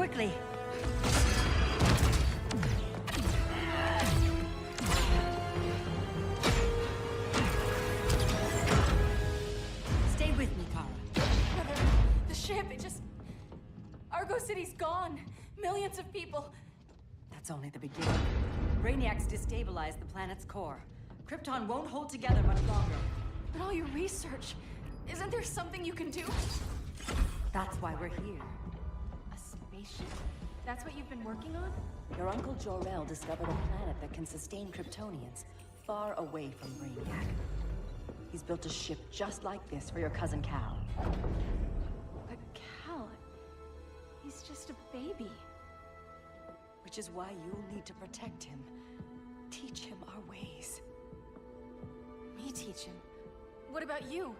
quickly. Stay with me, Kara. Brother, the ship, it just... Argo City's gone. Millions of people. That's only the beginning. Brainiac's destabilized the planet's core. Krypton won't hold together much longer. But all your research, isn't there something you can do? That's why we're here. A spaceship? That's what you've been working on? Your Uncle Jor-El discovered a planet that can sustain Kryptonians, far away from Brainiac. He's built a ship just like this for your cousin Cal. But Cal... he's just a baby. Which is why you'll need to protect him. Teach him our ways. Me teach him? What about you?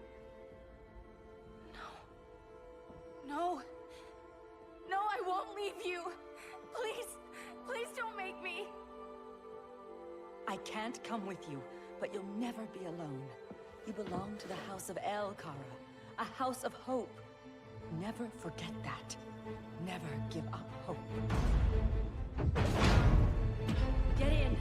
No. No, I won't leave you. Please, please don't make me. I can't come with you, but you'll never be alone. You belong to the House of El, Kara. A house of hope. Never forget that. Never give up hope. Get in.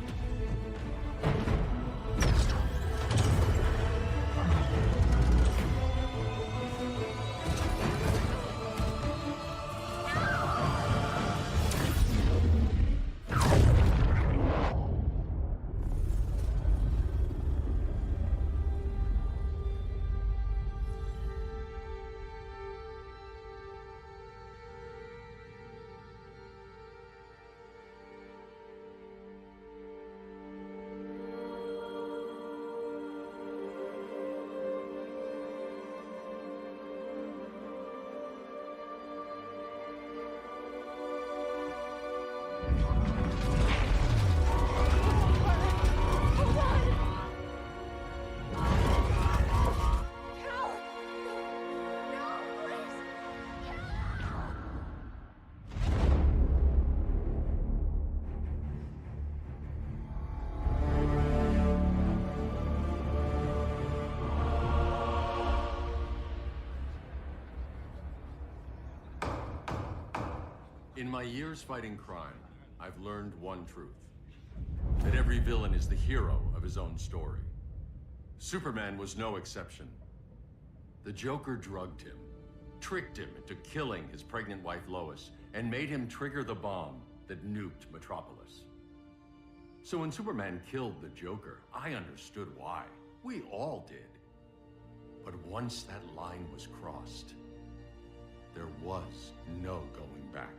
In my years fighting crime, I've learned one truth. That every villain is the hero of his own story. Superman was no exception. The Joker drugged him, tricked him into killing his pregnant wife Lois, and made him trigger the bomb that nuked Metropolis. So when Superman killed the Joker, I understood why. We all did. But once that line was crossed, there was no going back.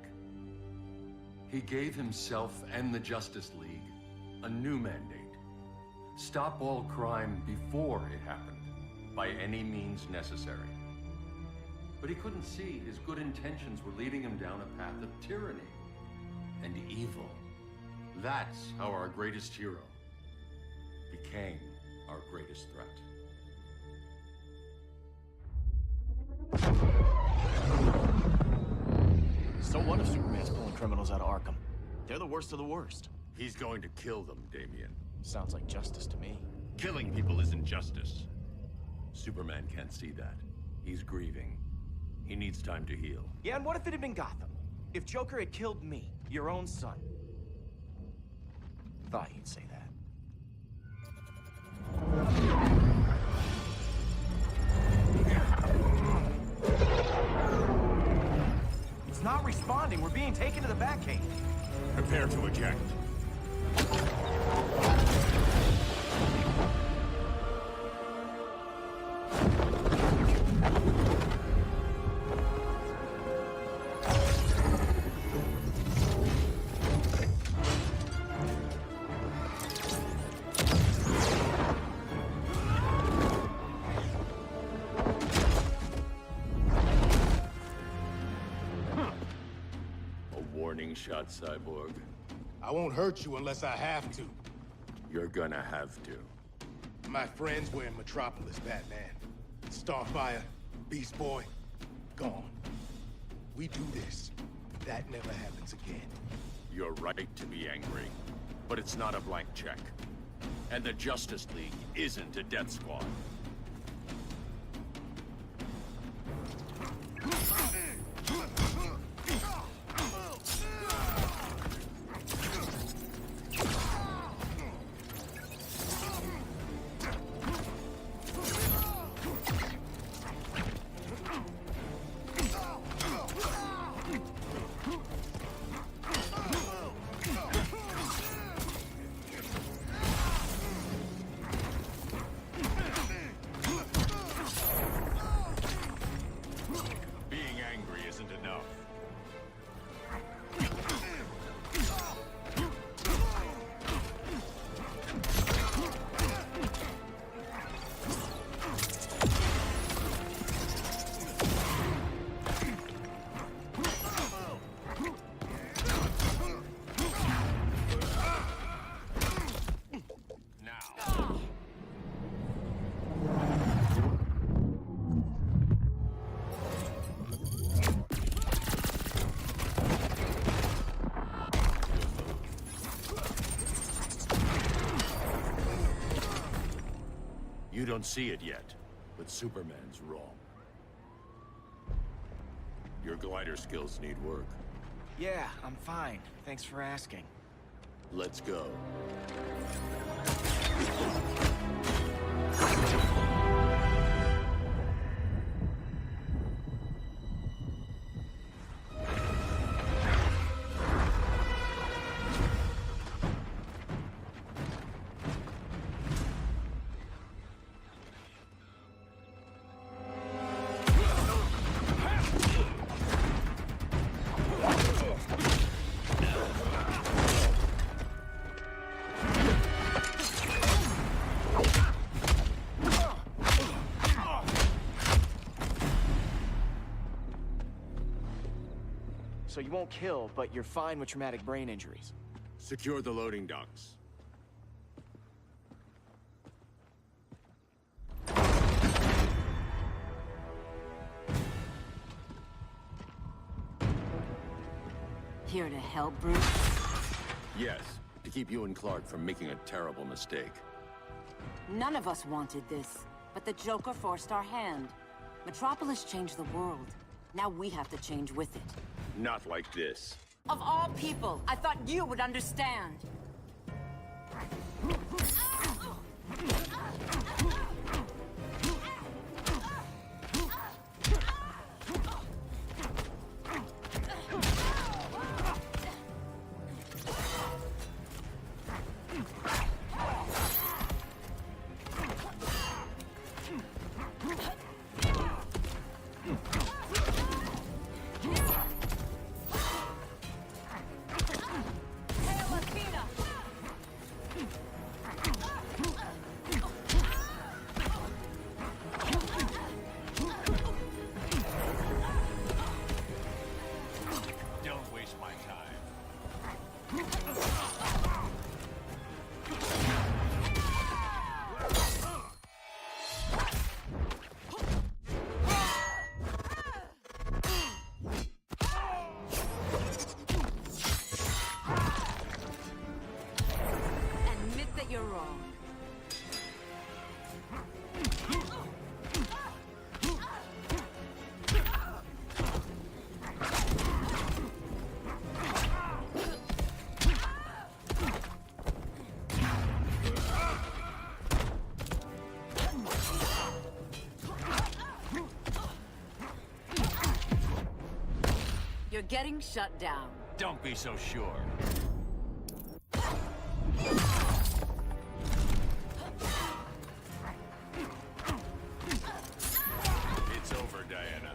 He gave himself and the Justice League a new mandate. Stop all crime before it happened, by any means necessary. But he couldn't see his good intentions were leading him down a path of tyranny and evil. That's how our greatest hero became our greatest threat. So what if Superman's pulling criminals out of Arkham? They're the worst of the worst. He's going to kill them, Damian. Sounds like justice to me. Killing people isn't justice. Superman can't see that. He's grieving. He needs time to heal. Yeah, and what if it had been Gotham? If Joker had killed me, your own son? Thought you'd say that. It's not responding. We're being taken to the Batcave. Prepare to eject. Warning shot, Cyborg. I won't hurt you unless I have to. You're gonna have to. My friends were in Metropolis, Batman. Starfire, Beast Boy, gone. We do this. That never happens again. You're right to be angry, but it's not a blank check. And the Justice League isn't a death squad. Being angry isn't enough. You don't see it yet, but Superman's wrong. Your glider skills need work. Yeah, I'm fine. Thanks for asking. Let's go. So you won't kill, but you're fine with traumatic brain injuries. Secure the loading docks. Here to help, Bruce? Yes, to keep you and Clark from making a terrible mistake. None of us wanted this, but the Joker forced our hand. Metropolis changed the world. Now we have to change with it. Not like this. Of all people, I thought you would understand. Don't waste my time. Admit that you're wrong. You're getting shut down. Don't be so sure. It's over, Diana.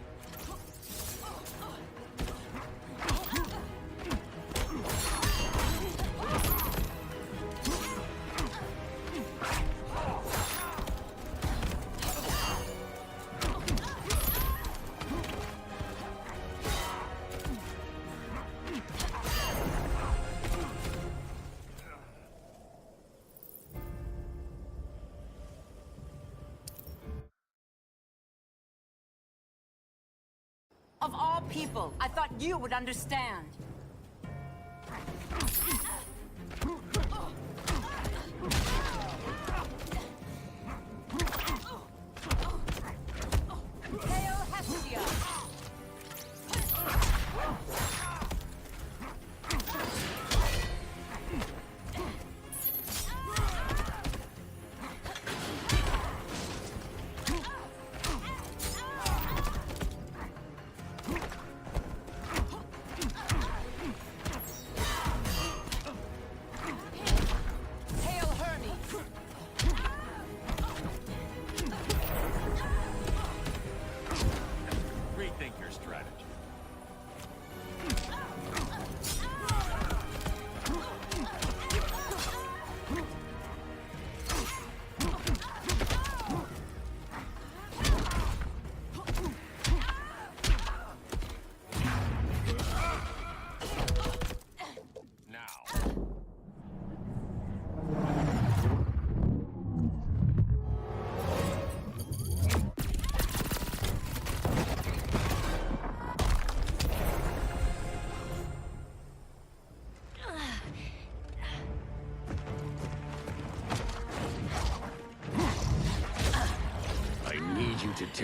Of all people, I thought you would understand. Hail Hestia!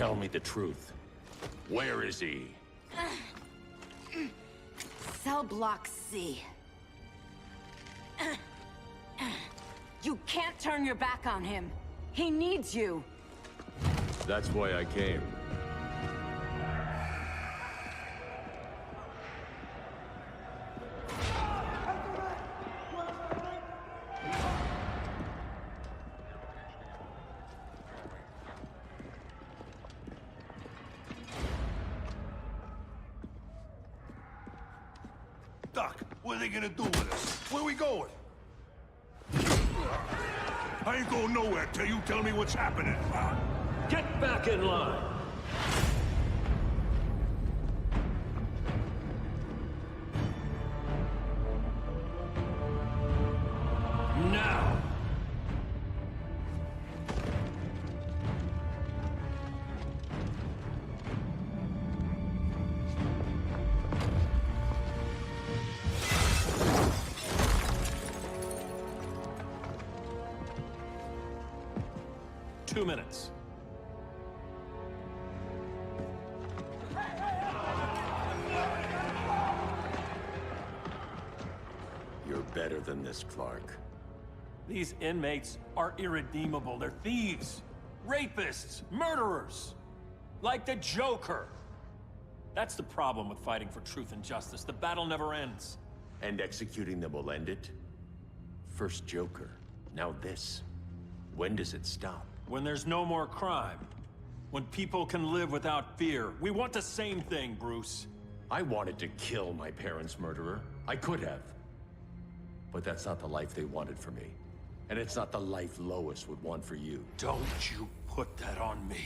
Tell me the truth. Where is he? Cell block C. You can't turn your back on him. He needs you. That's why I came. Doc, what are they gonna do with us? Where we going? I ain't going nowhere till you tell me what's happening. Get back in line! Now! Two minutes. You're better than this, Clark. These inmates are irredeemable. They're thieves, rapists, murderers. Like the Joker. That's the problem with fighting for truth and justice. The battle never ends. And executing them will end it? First Joker, now this. When does it stop? When there's no more crime. When people can live without fear. We want the same thing, Bruce. I wanted to kill my parents' murderer. I could have. But that's not the life they wanted for me. And it's not the life Lois would want for you. Don't you put that on me.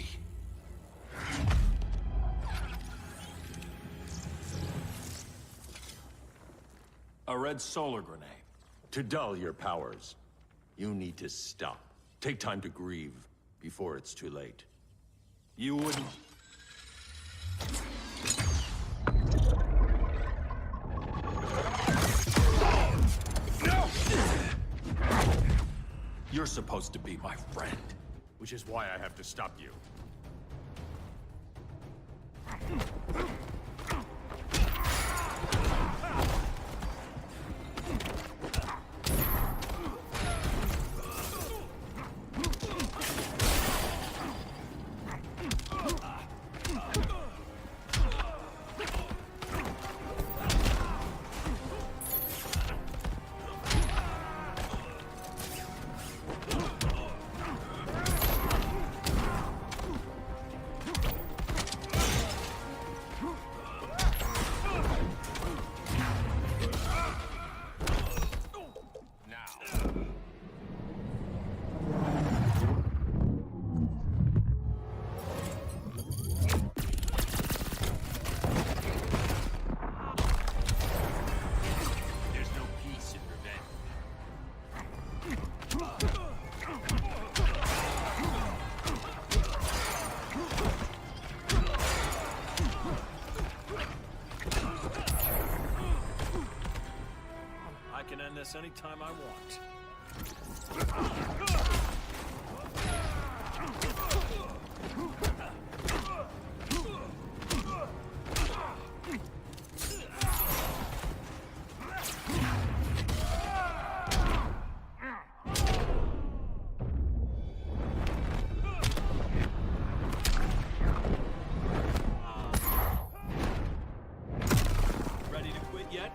A red solar grenade. To dull your powers, you need to stop. Take time to grieve before it's too late. You wouldn't... No! You're supposed to be my friend. Which is why I have to stop you. I can end this anytime I want. Ready to quit yet?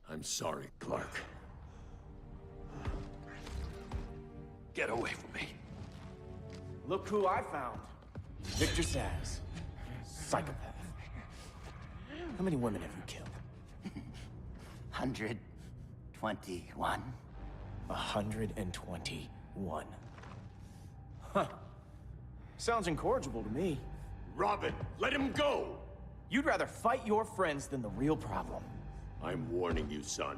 I'm sorry, Clark. Get away from me. Look who I found. Victor Zsasz. Psychopath. How many women have you killed? 121. 121. Huh. Sounds incorrigible to me. Robin, let him go! You'd rather fight your friends than the real problem. I'm warning you, son.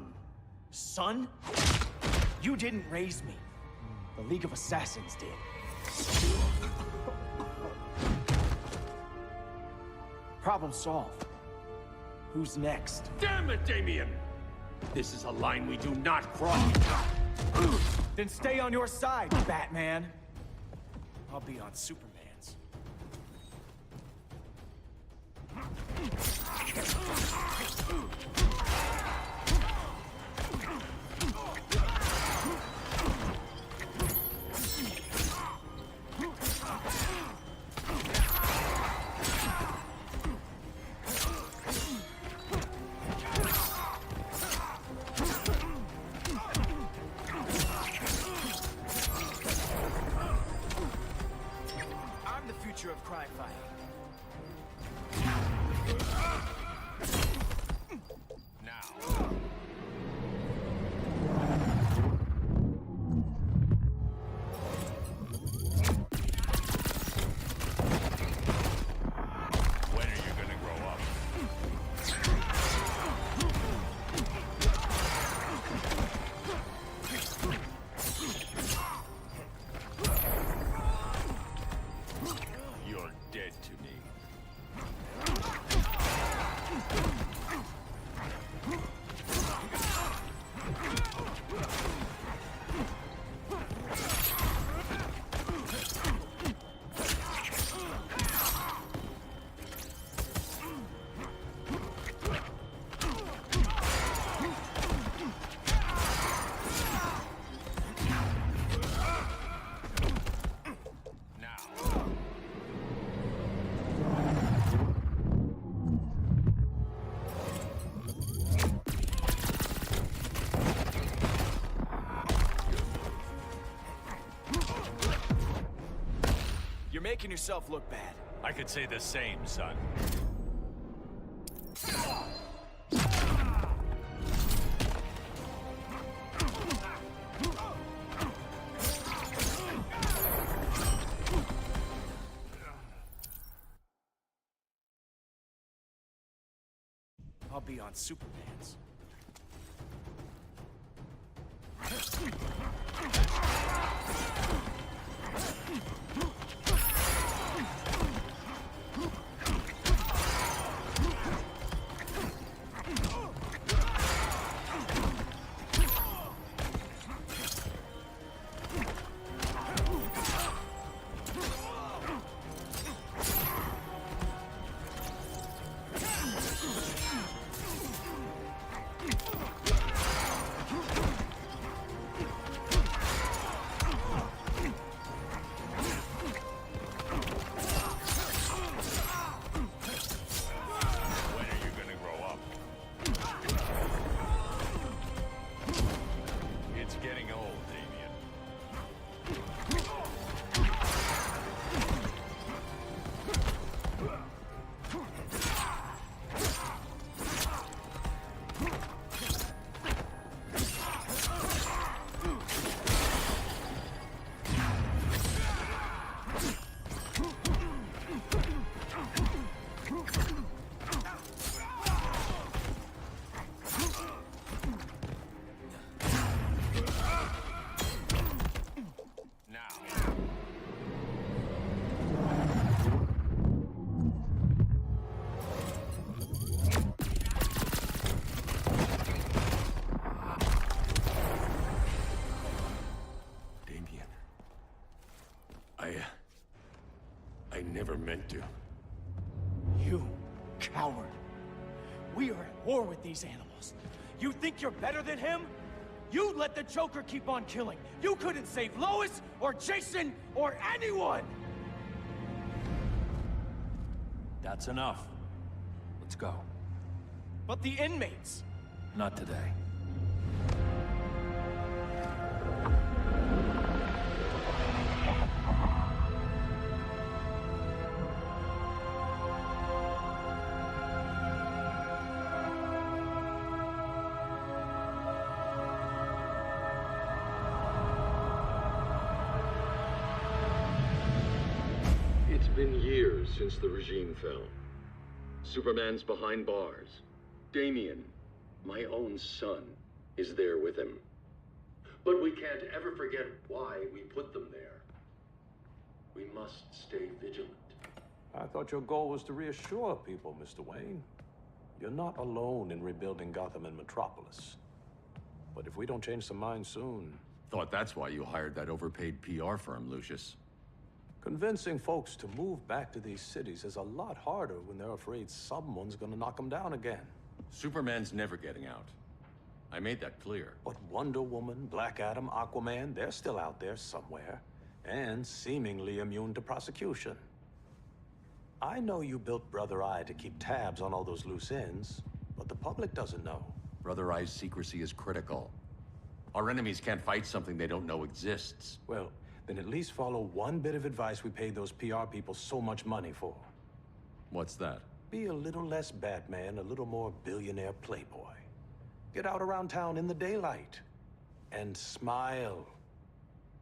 Son? You didn't raise me. The League of Assassins did. Problem solved. Who's next? Damn it, Damien! This is a line we do not cross. Then stay on your side, Batman. I'll be on Superman's. I'm the future of crime fighting. When are you gonna grow up? You're dead to me. Now. You're making yourself look bad. I could say the same, son. I'll be on Superman's. When are you gonna grow up? It's getting old, Damien. Now. Damien. I never meant to. You coward. We are at war with these animals. You think you're better than him? You let the Joker keep on killing. You couldn't save Lois, or Jason, or anyone! That's enough. Let's go. But the inmates. Not today. It's been years since the regime fell. Superman's behind bars. Damian, my own son, is there with him. But we can't ever forget why we put them there. We must stay vigilant. I thought your goal was to reassure people, Mr. Wayne. You're not alone in rebuilding Gotham and Metropolis. But if we don't change some minds soon... Thought that's why you hired that overpaid PR firm, Lucius. Convincing folks to move back to these cities is a lot harder when they're afraid someone's gonna knock them down again. Superman's never getting out. I made that clear. But Wonder Woman, Black Adam, Aquaman, they're still out there somewhere. And seemingly immune to prosecution. I know you built Brother Eye to keep tabs on all those loose ends, but the public doesn't know. Brother Eye's secrecy is critical. Our enemies can't fight something they don't know exists. Well, then at least follow one bit of advice we paid those PR people so much money for. What's that? Be a little less Batman, a little more billionaire playboy. Get out around town in the daylight. And smile.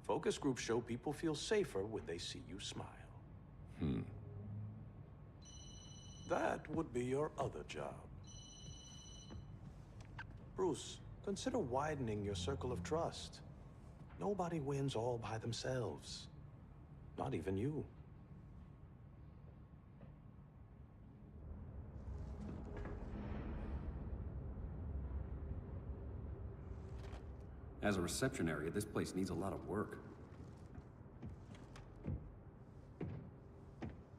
Focus groups show people feel safer when they see you smile. That would be your other job. Bruce, consider widening your circle of trust. Nobody wins all by themselves. Not even you. As a reception area, this place needs a lot of work.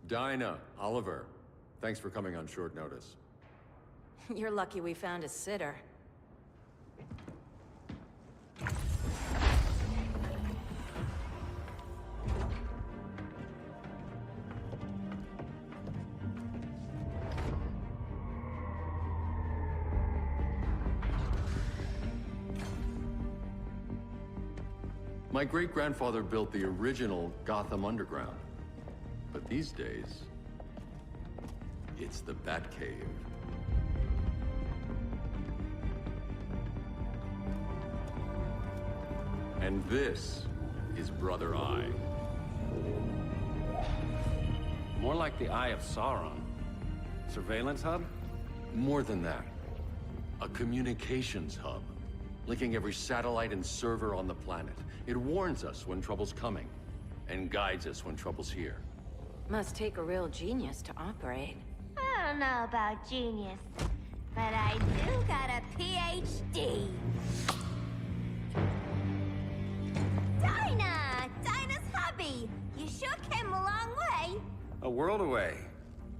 Dinah, Oliver, thanks for coming on short notice. You're lucky we found a sitter. My great-grandfather built the original Gotham Underground. But these days, it's the Batcave. And this is Brother Eye. More like the Eye of Sauron. Surveillance hub? More than that. A communications hub, linking every satellite and server on the planet. It warns us when trouble's coming, and guides us when trouble's here. Must take a real genius to operate. I don't know about genius, but I do got a PhD. Dinah! Dinah's hubby! You sure came a long way. A world away.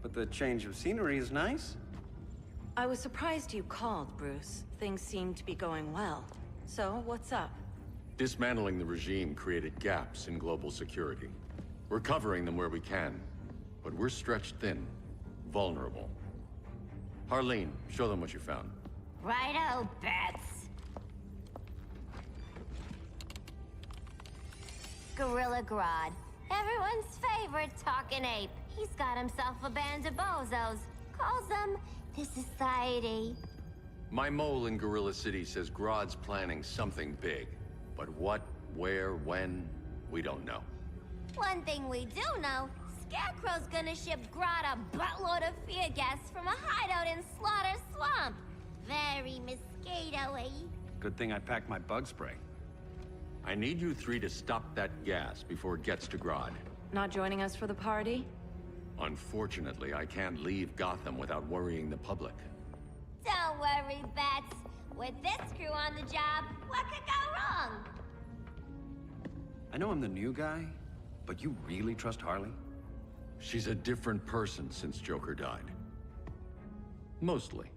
But the change of scenery is nice. I was surprised you called, Bruce. Things seem to be going well. So, what's up? Dismantling the regime created gaps in global security. We're covering them where we can, but we're stretched thin, vulnerable. Harleen, show them what you found. Righto, Bats. Gorilla Grodd. Everyone's favorite talking ape. He's got himself a band of bozos. Calls them the Society. My mole in Gorilla City says Grodd's planning something big. But what, where, when, we don't know. One thing we do know, Scarecrow's gonna ship Grodd a buttload of fear gas from a hideout in Slaughter Swamp. Very mosquito-y. Good thing I packed my bug spray. I need you three to stop that gas before it gets to Grodd. Not joining us for the party? Unfortunately, I can't leave Gotham without worrying the public. Don't worry, Bats. With this crew on the job, what could go wrong? I know I'm the new guy, but you really trust Harley? She's a different person since Joker died. Mostly.